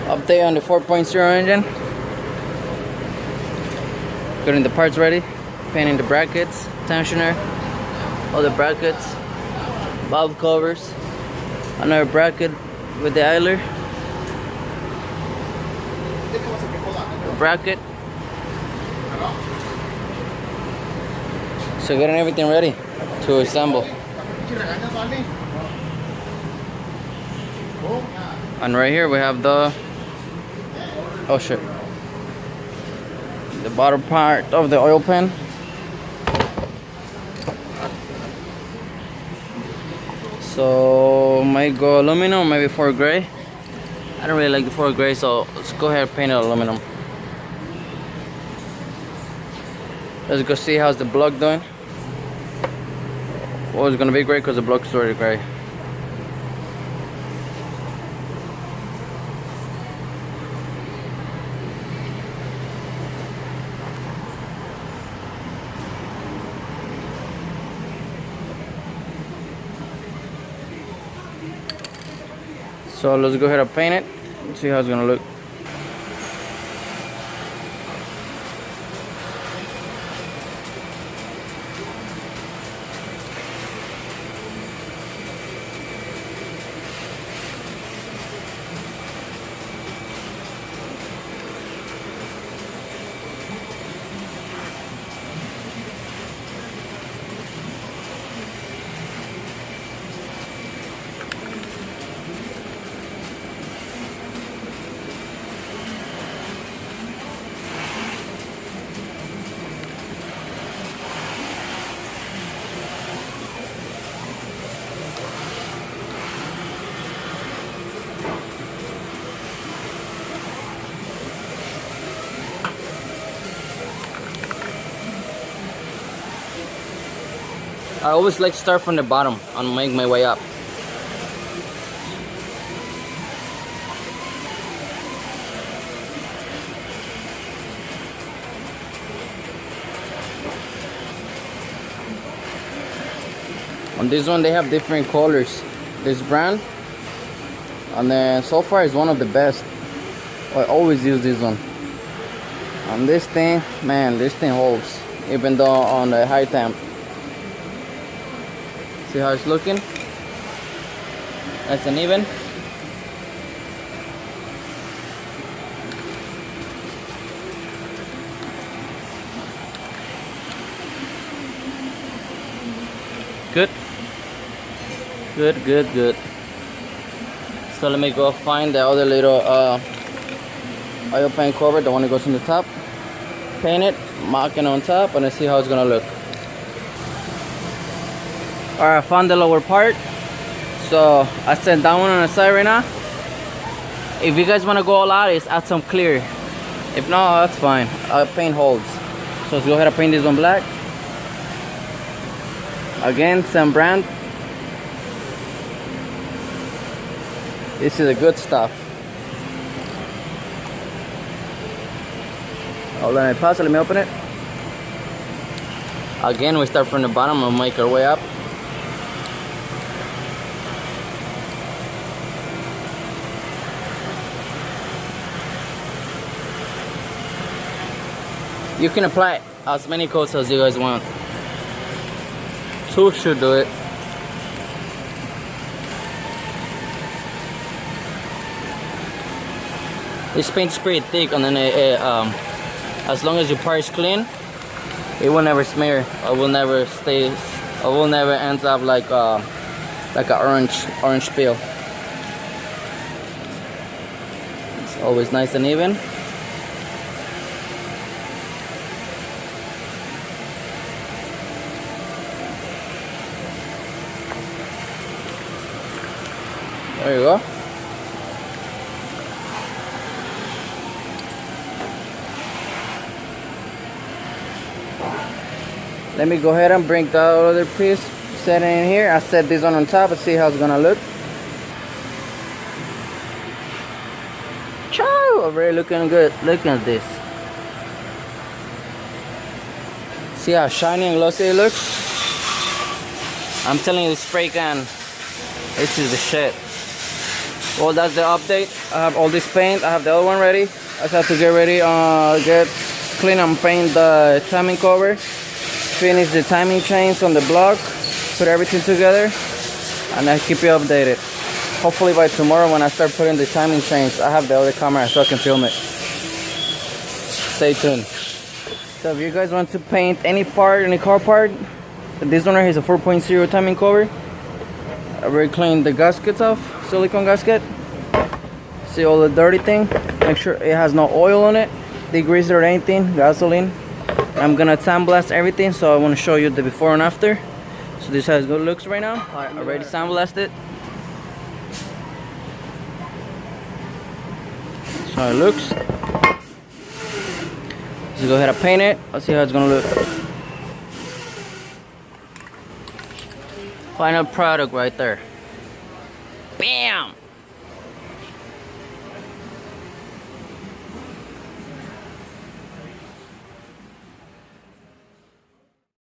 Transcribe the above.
Update on the 4.0 engine. Getting the parts ready. Painting the brackets, tensioner, all the brackets, valve covers, another bracket with the idler, bracket. So getting everything ready to assemble. And right here we have the, oh shit, the bottom part of the oil pan. So might go aluminum, maybe 4 gray. I don't really like the 4 gray, so let's go ahead and paint it aluminum. Let's go see how's the block doing. Well, it's gonna be gray because the block is already gray. So let's go ahead and paint it, see how it's gonna look. I always like to start from the bottom and make my way up. On this one they have different colors. This brand, and then so far it's one of the best. I always use this one. On this thing, man, this thing holds, even though on the high temp. See how it's looking? Nice and even. Good. Good, good, good. So let me go find the other little oil pan cover, the one that goes on the top. Paint it, mark it on top, and let's see how it's gonna look. Alright, I found the lower part. So I set that one on the side right now. If you guys want to go all out, is add some clear. If not, that's fine. Paint holds. So let's go ahead and paint this one black. Again, same brand. This is the good stuff. Oh, let me pause it, let me open it. Again, we start from the bottom and make our way up. You can apply as many coats as you guys want. 2 should do it. This paint is pretty thick, and then as long as your part is clean, it will never smear. It will never stay. It will never end up like an orange peel. It's always nice and even. There you go. Let me go ahead and bring the other piece, set it in here. I set this one on top and see how it's gonna look. Ciao! Already looking good. Look at this. See how shiny and glossy it looks? I'm telling you, the spray can, this is the shit. Well, that's the update. I have all this paint. I have the other one ready. I just have to get ready, get clean and paint the timing cover, finish the timing chains on the block, put everything together, and I'll keep you updated. Hopefully by tomorrow when I start putting the timing chains, I have the other camera so I can film it. Stay tuned. So if you guys want to paint any part, any car part, this one right here is a 4.0 timing cover. I already cleaned the gaskets off, silicone gasket. See all the dirty thing? Make sure it has no oil on it, degreaser or anything, gasoline. I'm gonna sandblast everything, so I want to show you the before and after. So this is how it looks right now. I already sandblasted. That's how it looks. Let's go ahead and paint it. Let's see how it's gonna look. Final product right there.